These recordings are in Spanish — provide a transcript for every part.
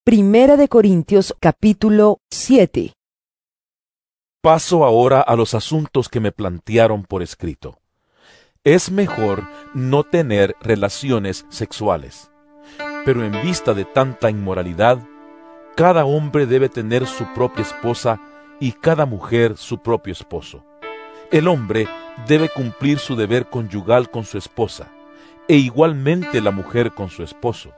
Primera de Corintios capítulo 7. Paso ahora a los asuntos que me plantearon por escrito. Es mejor no tener relaciones sexuales, pero en vista de tanta inmoralidad, cada hombre debe tener su propia esposa y cada mujer su propio esposo. El hombre debe cumplir su deber conyugal con su esposa, e igualmente la mujer con su esposo.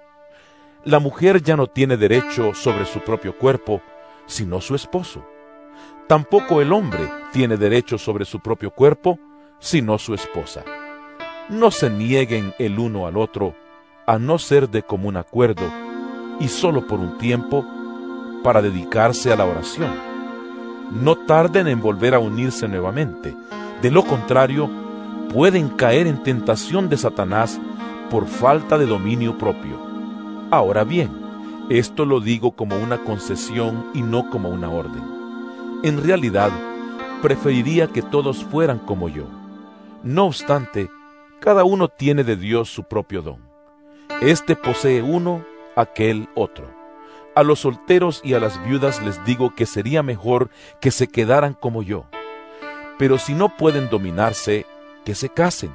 La mujer ya no tiene derecho sobre su propio cuerpo, sino su esposo. Tampoco el hombre tiene derecho sobre su propio cuerpo, sino su esposa. No se nieguen el uno al otro, a no ser de común acuerdo, y solo por un tiempo, para dedicarse a la oración. No tarden en volver a unirse nuevamente. De lo contrario, pueden caer en tentación de Satanás por falta de dominio propio. Ahora bien, esto lo digo como una concesión y no como una orden. En realidad, preferiría que todos fueran como yo. No obstante, cada uno tiene de Dios su propio don. Este posee uno, aquel otro. A los solteros y a las viudas les digo que sería mejor que se quedaran como yo. Pero si no pueden dominarse, que se casen,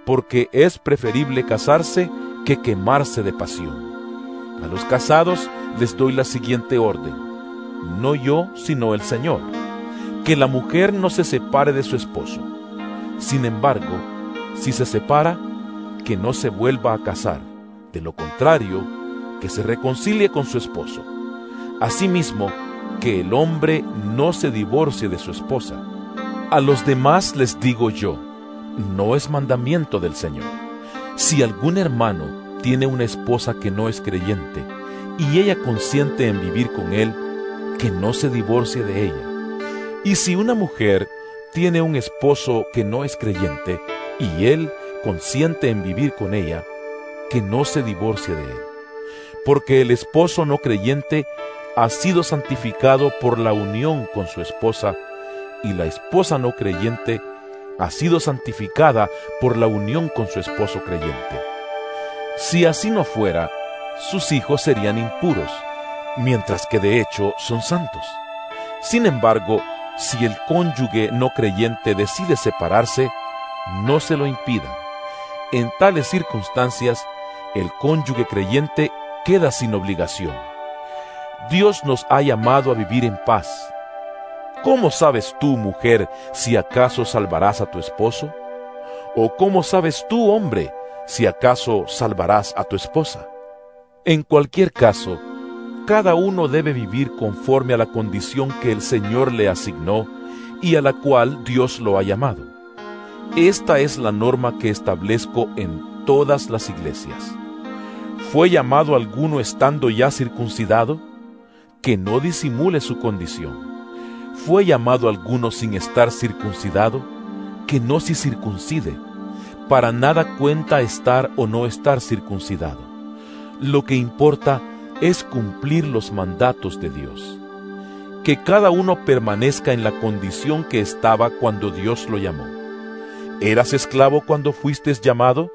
porque es preferible casarse que quemarse de pasión. A los casados les doy la siguiente orden: no yo, sino el Señor, que la mujer no se separe de su esposo. Sin embargo, si se separa, que no se vuelva a casar, de lo contrario, que se reconcilie con su esposo. Asimismo, que el hombre no se divorcie de su esposa. A los demás les digo yo, no es mandamiento del Señor. Si algún hermano tiene una esposa que no es creyente, y ella consiente en vivir con él, que no se divorcie de ella. Y si una mujer tiene un esposo que no es creyente, y él consiente en vivir con ella, que no se divorcie de él. Porque el esposo no creyente ha sido santificado por la unión con su esposa, y la esposa no creyente ha sido santificada por la unión con su esposo creyente. Si así no fuera, sus hijos serían impuros, mientras que de hecho son santos. Sin embargo, si el cónyuge no creyente decide separarse, no se lo impidan. En tales circunstancias, el cónyuge creyente queda sin obligación. Dios nos ha llamado a vivir en paz. ¿Cómo sabes tú, mujer, si acaso salvarás a tu esposo? ¿O cómo sabes tú, hombre, si acaso salvarás a tu esposa? En cualquier caso, cada uno debe vivir conforme a la condición que el Señor le asignó y a la cual Dios lo ha llamado. Esta es la norma que establezco en todas las iglesias. ¿Fue llamado alguno estando ya circuncidado? Que no disimule su condición. ¿Fue llamado alguno sin estar circuncidado? Que no se circuncide. Para nada cuenta estar o no estar circuncidado. Lo que importa es cumplir los mandatos de Dios. Que cada uno permanezca en la condición que estaba cuando Dios lo llamó. ¿Eras esclavo cuando fuiste llamado?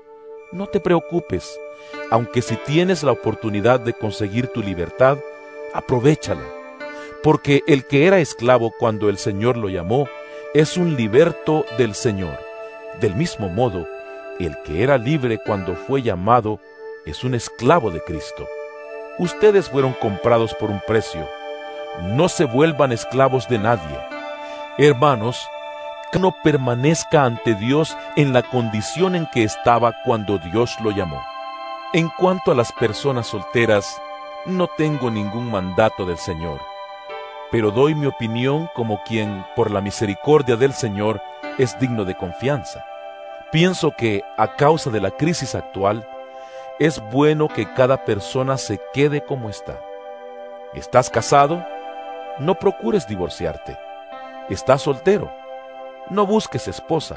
No te preocupes, aunque si tienes la oportunidad de conseguir tu libertad, aprovéchala. Porque el que era esclavo cuando el Señor lo llamó, es un liberto del Señor. Del mismo modo, el que era libre cuando fue llamado, es un esclavo de Cristo. Ustedes fueron comprados por un precio. No se vuelvan esclavos de nadie. Hermanos, que no permanezca ante Dios en la condición en que estaba cuando Dios lo llamó. En cuanto a las personas solteras, no tengo ningún mandato del Señor, pero doy mi opinión como quien, por la misericordia del Señor, es digno de confianza. Pienso que, a causa de la crisis actual, es bueno que cada persona se quede como está. ¿Estás casado? No procures divorciarte. ¿Estás soltero? No busques esposa.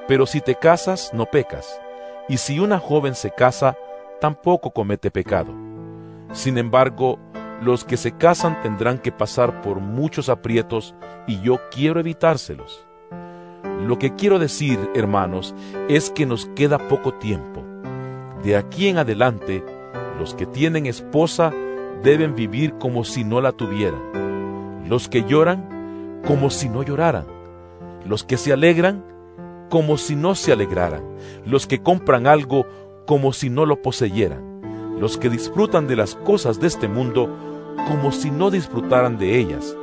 Pero si te casas, no pecas. Y si una joven se casa, tampoco comete pecado. Sin embargo, los que se casan tendrán que pasar por muchos aprietos y yo quiero evitárselos. Lo que quiero decir, hermanos, es que nos queda poco tiempo. De aquí en adelante, los que tienen esposa deben vivir como si no la tuvieran. Los que lloran, como si no lloraran. Los que se alegran, como si no se alegraran. Los que compran algo, como si no lo poseyeran. Los que disfrutan de las cosas de este mundo, como si no disfrutaran de ellas.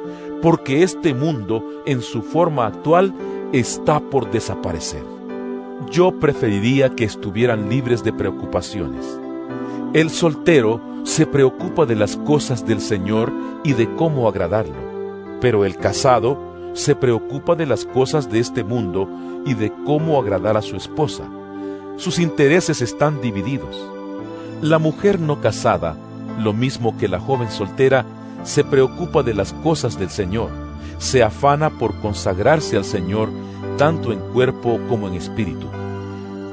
Porque este mundo, en su forma actual, está por desaparecer. Yo preferiría que estuvieran libres de preocupaciones. El soltero se preocupa de las cosas del Señor y de cómo agradarlo, pero el casado se preocupa de las cosas de este mundo y de cómo agradar a su esposa. Sus intereses están divididos. La mujer no casada, lo mismo que la joven soltera, se preocupa de las cosas del Señor, se afana por consagrarse al Señor tanto en cuerpo como en espíritu.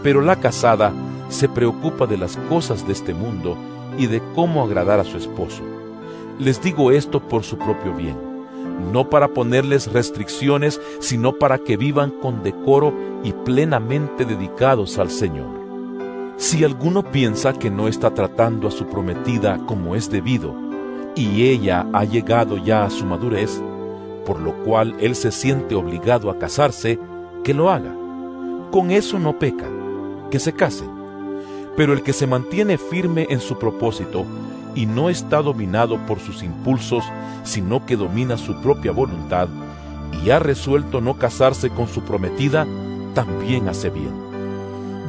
Pero la casada se preocupa de las cosas de este mundo y de cómo agradar a su esposo. Les digo esto por su propio bien, no para ponerles restricciones, sino para que vivan con decoro y plenamente dedicados al Señor. Si alguno piensa que no está tratando a su prometida como es debido, y ella ha llegado ya a su madurez, por lo cual él se siente obligado a casarse, que lo haga. Con eso no peca, que se casen. Pero el que se mantiene firme en su propósito y no está dominado por sus impulsos, sino que domina su propia voluntad y ha resuelto no casarse con su prometida, también hace bien.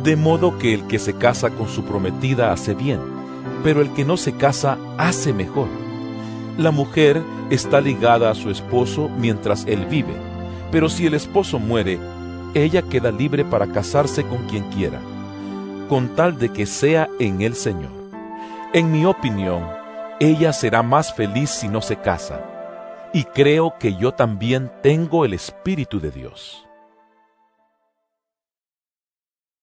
De modo que el que se casa con su prometida hace bien, pero el que no se casa hace mejor. La mujer está ligada a su esposo mientras él vive, pero si el esposo muere, ella queda libre para casarse con quien quiera, con tal de que sea en el Señor. En mi opinión, ella será más feliz si no se casa, y creo que yo también tengo el Espíritu de Dios.